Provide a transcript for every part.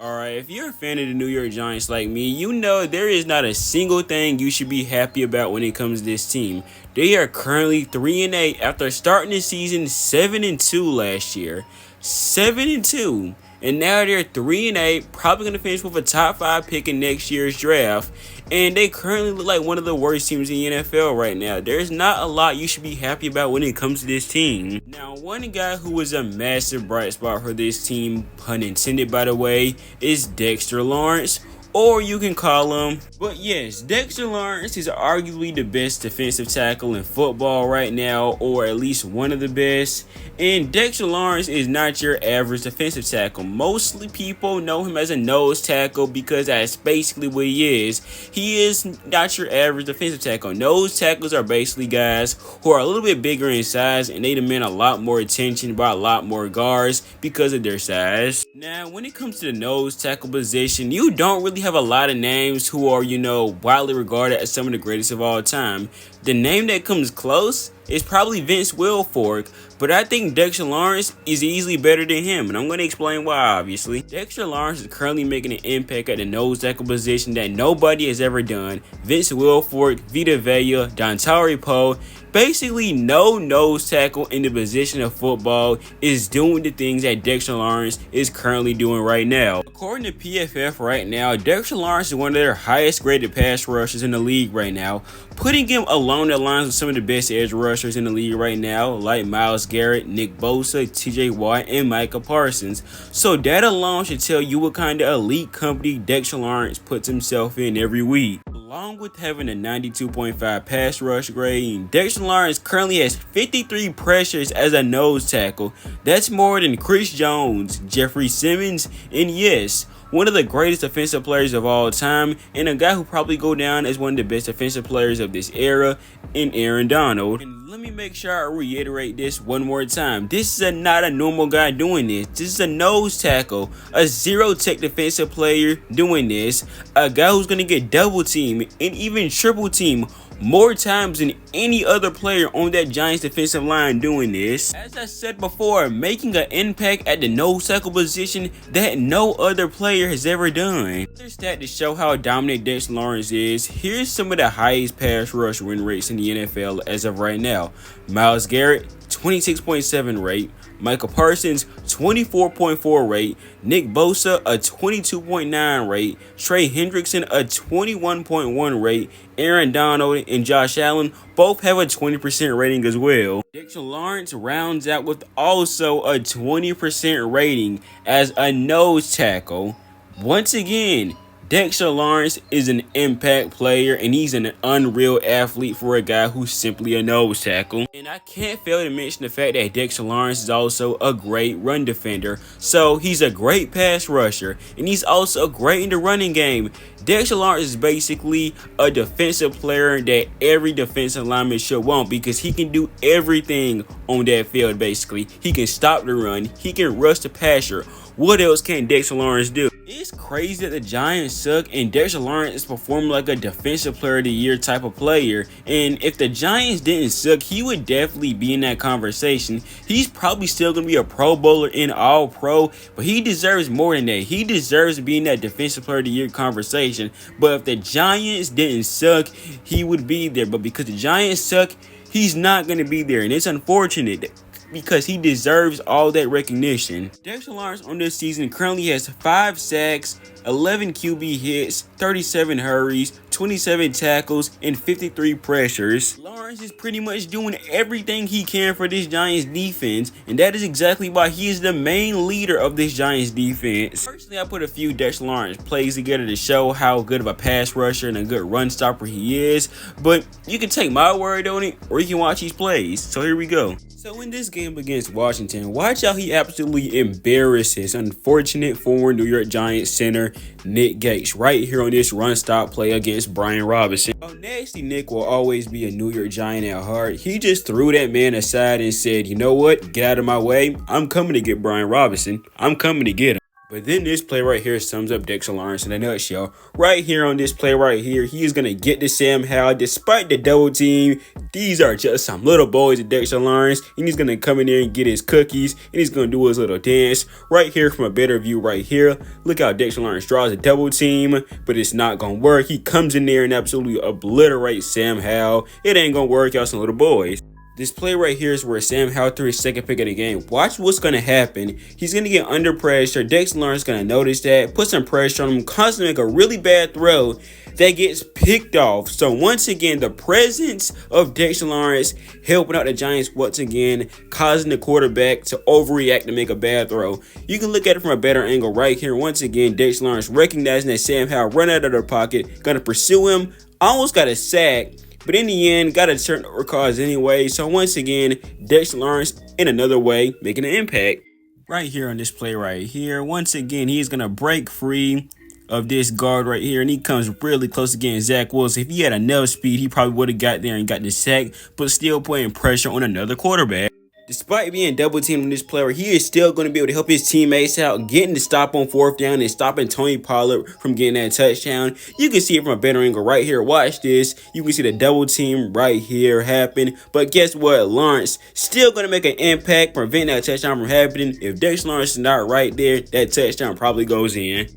Alright, if you're a fan of the New York Giants like me, you know there is not a single thing you should be happy about when it comes to this team. They are currently 3-8 after starting the season 7-2 last year. 7-2. And now they're 3-8, probably going to finish with a top 5 pick in next year's draft. And they currently look like one of the worst teams in the NFL right now. There's not a lot you should be happy about when it comes to this team. Now, one guy who was a massive bright spot for this team, pun intended by the way, is Dexter Lawrence. Or you can call him. But yes, Dexter Lawrence is arguably the best defensive tackle in football right now, or at least one of the best. And Dexter Lawrence is not your average defensive tackle. Mostly people know him as a nose tackle because that's basically what he is. He is not your average defensive tackle. Nose tackles are basically guys who are a little bit bigger in size and they demand a lot more attention by a lot more guards because of their size. Now, when it comes to the nose tackle position, you don't really have a lot of names who are, widely regarded as some of the greatest of all time. The name that comes close is probably Vince Wilfork, but I think Dexter Lawrence is easily better than him, and I'm going to explain why, obviously. Dexter Lawrence is currently making an impact at the nose tackle position that nobody has ever done. Vince Wilfork, Vita Vea, Dontari Poe, basically no nose tackle in the position of football is doing the things that Dexter Lawrence is currently doing right now. According to PFF right now, Dexter Lawrence is one of their highest graded pass rushers in the league right now, putting him along the lines with some of the best edge rushers in the league right now, like Myles Garrett, Nick Bosa, TJ Watt, and Micah Parsons. So that alone should tell you what kind of elite company Dexter Lawrence puts himself in every week. Along with having a 92.5 pass rush grade, Dexter Lawrence currently has 53 pressures as a nose tackle. That's more than Chris Jones, Jeffrey Simmons, and yes, one of the greatest defensive players of all time, and a guy who probably go down as one of the best defensive players of this era in Aaron Donald. And let me make sure I reiterate this one more time. This is not a normal guy doing this. This is a nose tackle, a zero-tech defensive player doing this, a guy who's going to get double team and even triple team more times than any other player on that Giants defensive line doing this. As I said before, making an impact at the nose tackle position that no other player has ever done. Another stat to show how dominant Dexter Lawrence is, here's some of the highest pass rush win rates in the NFL as of right now. Myles Garrett, 26.7 rate. Micah Parsons, 24.4 rate. Nick Bosa, a 22.9 rate. Trey Hendrickson, a 21.1 rate. Aaron Donald and Josh Allen both have a 20% rating as well. Dexter Lawrence rounds out with also a 20% rating as a nose tackle. Once again, Dexter Lawrence is an impact player, and he's an unreal athlete for a guy who's simply a nose tackle. And I can't fail to mention the fact that Dexter Lawrence is also a great run defender. So he's a great pass rusher, and he's also great in the running game. Dexter Lawrence is basically a defensive player that every defensive lineman should want because he can do everything on that field basically. He can stop the run, he can rush the passer. What else can Dexter Lawrence do? It's crazy that the Giants suck and Dexter Lawrence is performing like a defensive player of the year type of player. And if the Giants didn't suck, he would definitely be in that conversation. He's probably still going to be a Pro Bowler and All Pro, but he deserves more than that. He deserves to be in that defensive player of the year conversation. But if the Giants didn't suck, he would be there. But because the Giants suck, he's not going to be there. And it's unfortunate, because he deserves all that recognition. Dexter Lawrence on this season currently has 5 sacks, 11 QB hits, 37 hurries, 27 tackles, and 53 pressures. Lawrence is pretty much doing everything he can for this Giants defense, and that is exactly why he is the main leader of this Giants defense. Personally, I put a few Dexter Lawrence plays together to show how good of a pass rusher and a good run stopper he is, but you can take my word on it, or you can watch these plays. So here we go. So in this game against Washington, watch how he absolutely embarrasses unfortunate former New York Giants center Nick Gates right here on this run stop play against Brian Robinson. While nasty Nick will always be a New York Giant at heart, he just threw that man aside and said, you know what, get out of my way, I'm coming to get Brian Robinson, I'm coming to get him. But then this play right here sums up Dexter Lawrence in a nutshell. Right here on this play right here, he is going to get to Sam Howell despite the double team. These are just some little boys at Dexter Lawrence, and he's going to come in there and get his cookies, and he's going to do his little dance. Right here from a better view right here, look how Dexter Lawrence draws a double team, but it's not going to work. He comes in there and absolutely obliterates Sam Howell. It ain't going to work, y'all some little boys. This play right here is where Sam Howell threw his second pick of the game. Watch what's going to happen. He's going to get under pressure. Dexter Lawrence is going to notice that, put some pressure on him, constantly make a really bad throw that gets picked off. So once again, the presence of Dexter Lawrence helping out the Giants once again, causing the quarterback to overreact and make a bad throw. You can look at it from a better angle right here. Once again, Dexter Lawrence recognizing that Sam Howell run out of the pocket, going to pursue him, almost got a sack. But in the end, got a turnover cause anyway. So once again, Dexter Lawrence in another way making an impact. Right here on this play right here, once again, he's going to break free of this guard right here. And he comes really close to getting Zach Wilson. If he had enough speed, he probably would have got there and got the sack. But still putting pressure on another quarterback. Despite being double teamed on this player, he is still going to be able to help his teammates out, getting the stop on fourth down and stopping Tony Pollard from getting that touchdown. You can see it from a better angle right here. Watch this. You can see the double team right here happen. But guess what? Lawrence still going to make an impact, preventing that touchdown from happening. If Dexter Lawrence is not right there, that touchdown probably goes in.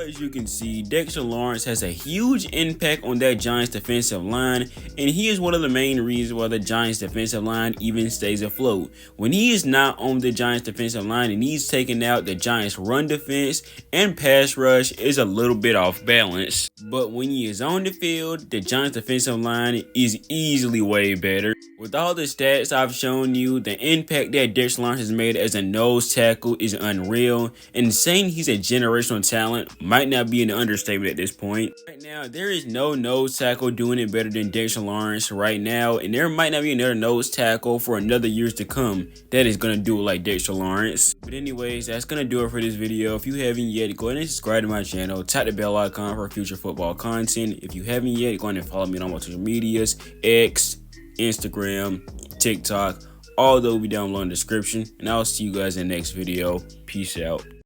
As you can see, Dexter Lawrence has a huge impact on that Giants defensive line, and he is one of the main reasons why the Giants defensive line even stays afloat. When he is not on the Giants defensive line and he's taking out, the Giants run defense and pass rush is a little bit off balance. But when he is on the field, the Giants defensive line is easily way better. With all the stats I've shown you, the impact that Dexter Lawrence has made as a nose tackle is unreal, and saying he's a generational talent might not be an understatement at this point. Right now, there is no nose tackle doing it better than Dexter Lawrence right now, and there might not be another nose tackle for another years to come that is going to do it like Dexter Lawrence. But anyways, that's going to do it for this video. If you haven't yet, go ahead and subscribe to my channel, tap the bell icon for future football content. If you haven't yet, go ahead and follow me on all my social medias, X, Instagram, TikTok, all those will be down below in the description, and I'll see you guys in the next video. Peace out.